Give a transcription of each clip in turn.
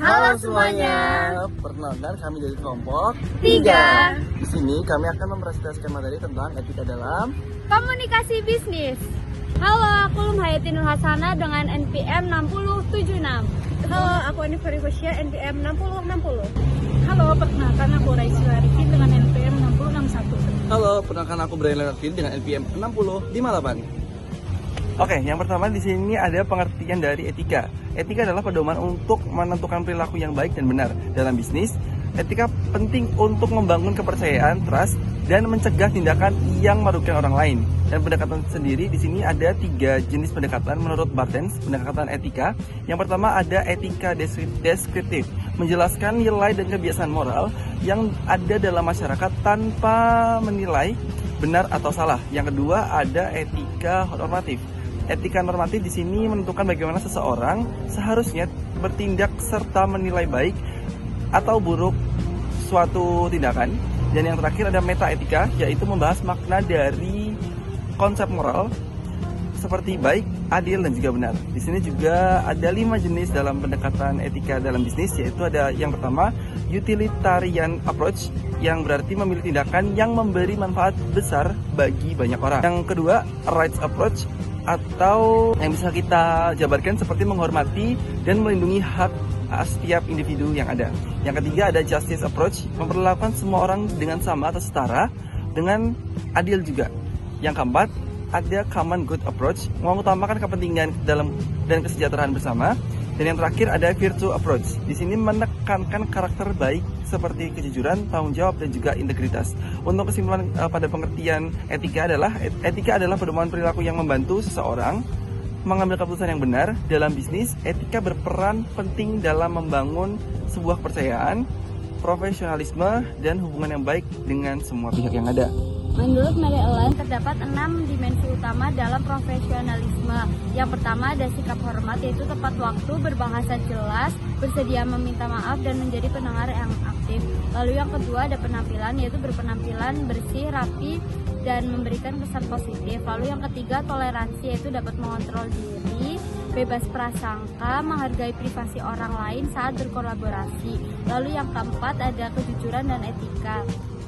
Halo semuanya. Perkenalkan kami dari kelompok 3. Di sini kami akan mempresentasikan materi tentang etika dalam Komunikasi bisnis. Halo, aku Lumhayati Nur Hasana dengan NPM 6076. Halo, aku Anifari Fasya, NPM 6060. Halo, perkenalkan aku Raisi Larikin dengan NPM 6061. Halo, perkenalkan aku Brian Leonardin dengan NPM 6058. Oke, yang pertama di sini ada pengertian dari etika. Etika adalah pedoman untuk menentukan perilaku yang baik dan benar dalam bisnis. Etika penting untuk membangun kepercayaan, trust, dan mencegah tindakan yang merugikan orang lain. Dan pendekatan sendiri di sini ada 3 jenis pendekatan menurut Bartens, pendekatan etika. Yang pertama ada etika deskriptif, menjelaskan nilai dan kebiasaan moral yang ada dalam masyarakat tanpa menilai benar atau salah. Yang kedua ada etika normatif. Etika normatif di sini menentukan bagaimana seseorang seharusnya bertindak serta menilai baik atau buruk suatu tindakan. Dan yang terakhir ada metaetika, yaitu membahas makna dari konsep moral seperti baik, adil, dan juga benar. Di sini juga ada 5 jenis dalam pendekatan etika dalam bisnis, yaitu ada yang pertama utilitarian approach, yang berarti memilih tindakan yang memberi manfaat besar bagi banyak orang. Yang kedua rights approach, atau yang bisa kita jabarkan seperti menghormati dan melindungi hak setiap individu yang ada. Yang ketiga ada justice approach, memperlakukan semua orang dengan sama atau setara dengan adil juga. Yang keempat ada common good approach, mengutamakan kepentingan dalam dan kesejahteraan bersama. Dan yang terakhir ada virtue approach. Di sini menekankan karakter baik seperti kejujuran, tanggung jawab, dan juga integritas. Untuk kesimpulan pada pengertian etika adalah pedoman perilaku yang membantu seseorang mengambil keputusan yang benar dalam bisnis. Etika berperan penting dalam membangun sebuah kepercayaan, profesionalisme, dan hubungan yang baik dengan semua pihak yang ada. Menurut Mary Ellen, terdapat 6 dimensi utama dalam profesionalisme. Yang pertama ada sikap hormat, yaitu tepat waktu, berbahasa jelas, bersedia meminta maaf, dan menjadi pendengar yang aktif. Lalu yang kedua ada penampilan, yaitu berpenampilan bersih, rapi, dan memberikan kesan positif. Lalu yang ketiga toleransi, yaitu dapat mengontrol diri, bebas prasangka, menghargai privasi orang lain saat berkolaborasi. Lalu yang keempat ada kejujuran dan etika,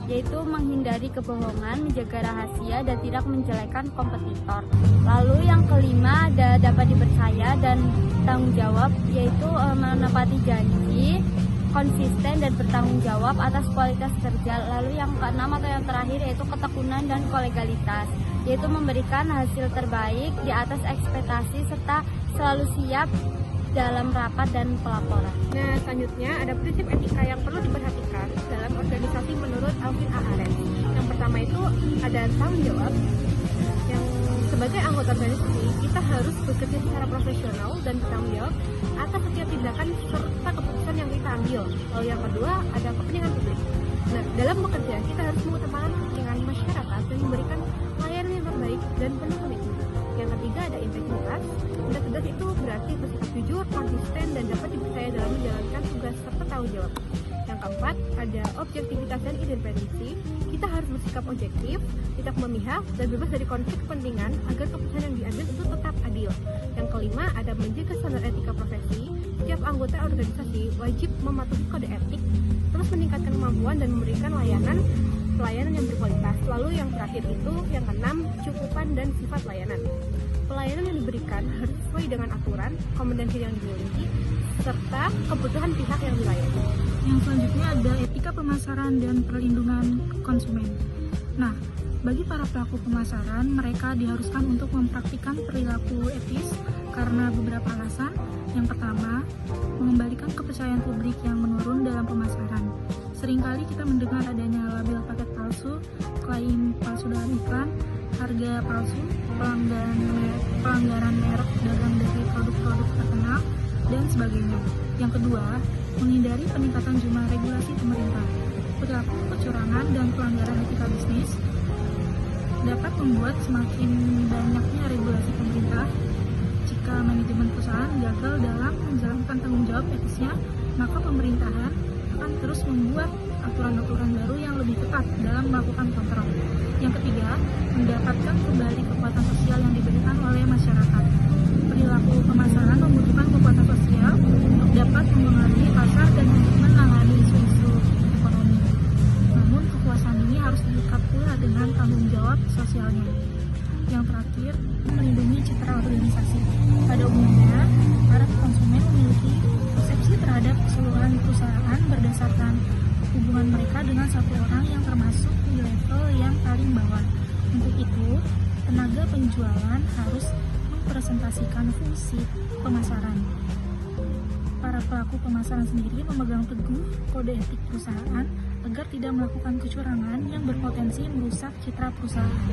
yaitu menghindari kebohongan, menjaga rahasia, dan tidak menjelekan kompetitor. Lalu yang kelima ada dapat dipercaya dan tanggung jawab, yaitu menepati janji, konsisten, dan bertanggung jawab atas kualitas kerja. Lalu yang keenam atau yang terakhir yaitu ketekunan dan kolegalitas, yaitu memberikan hasil terbaik di atas ekspektasi serta selalu siap dalam rapat dan pelaporan. Nah, selanjutnya ada prinsip etika yang perlu diperhatikan dalam organisasi menurut Alvin A. Arendt. Yang pertama itu ada tanggung jawab. Yang sebagai anggota organisasi, kita harus bekerja secara profesional dan bertanggung jawab atas setiap tindakan serta keputusan yang kita ambil. Lalu yang kedua ada kepentingan publik. Nah, dalam bekerja kita harus mengutamakan kepentingan masyarakat dan memberikan layanan yang terbaik dan penuh komitmen. Yang ketiga ada integritas. Integritas itu berarti bersikap jujur, konsisten, dan dapat dipercaya dalam menjalankan tugas serta tanggung jawab. Yang keempat ada objektivitas dan independensi. Kita harus bersikap objektif, tidak memihak, dan bebas dari konflik kepentingan agar keputusan yang diambil itu tetap adil. Yang kelima ada menjaga standar etika profesi. Setiap anggota organisasi wajib mematuhi kode etik, terus meningkatkan kemampuan dan memberikan pelayanan yang berkualitas. Lalu yang terakhir itu yang keenam, cukupan dan sifat layanan. Pelayanan yang diberikan harus sesuai dengan aturan, kompetensi yang dimiliki, serta kebutuhan pihak yang dilayani. Yang selanjutnya ada etika pemasaran dan perlindungan konsumen. Nah, bagi para pelaku pemasaran, mereka diharuskan untuk mempraktikkan perilaku etis karena beberapa alasan. Yang pertama, mengembalikan kepercayaan publik yang menurun dalam pemasaran. Seringkali kita mendengar adanya label paket palsu, klaim palsu dalam iklan, harga palsu, pelanggaran merek dagang dari produk-produk terkenal, dan sebagainya. Yang kedua, menghindari peningkatan jumlah regulasi pemerintah. Perilaku kecurangan dan pelanggaran etika bisnis dapat membuat semakin banyaknya regulasi pemerintah. Jika manajemen perusahaan gagal dalam menjalankan tanggung jawab etisnya, maka pemerintahan akan terus membuat aturan-aturan baru yang lebih ketat dalam melakukan kontrol. Yang ketiga, mendapatkan kembali kekuatan sosial yang diberikan oleh masyarakat. Perilaku pemasaran membutuhkan kekuatan sosial untuk dapat mempengaruhi pasar dan untuk menangani isu-isu ekonomi. Namun kepuasan ini harus diikat pula dengan tanggung jawab sosialnya. Yang terakhir, melindungi citra organisasi. Pada umumnya, para konsumen memiliki persepsi terhadap keseluruhan perusahaan berdasarkan hubungan mereka dengan satu orang yang termasuk di level yang paling bawah. Untuk itu, tenaga penjualan harus mempresentasikan fungsi pemasaran. Para pelaku pemasaran sendiri memegang teguh kode etik perusahaan agar tidak melakukan kecurangan yang berpotensi merusak citra perusahaan.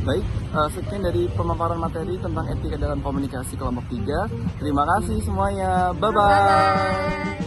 Baik, sekian dari pemaparan materi tentang etika dalam komunikasi kelompok 3. Terima kasih semuanya. Bye-bye.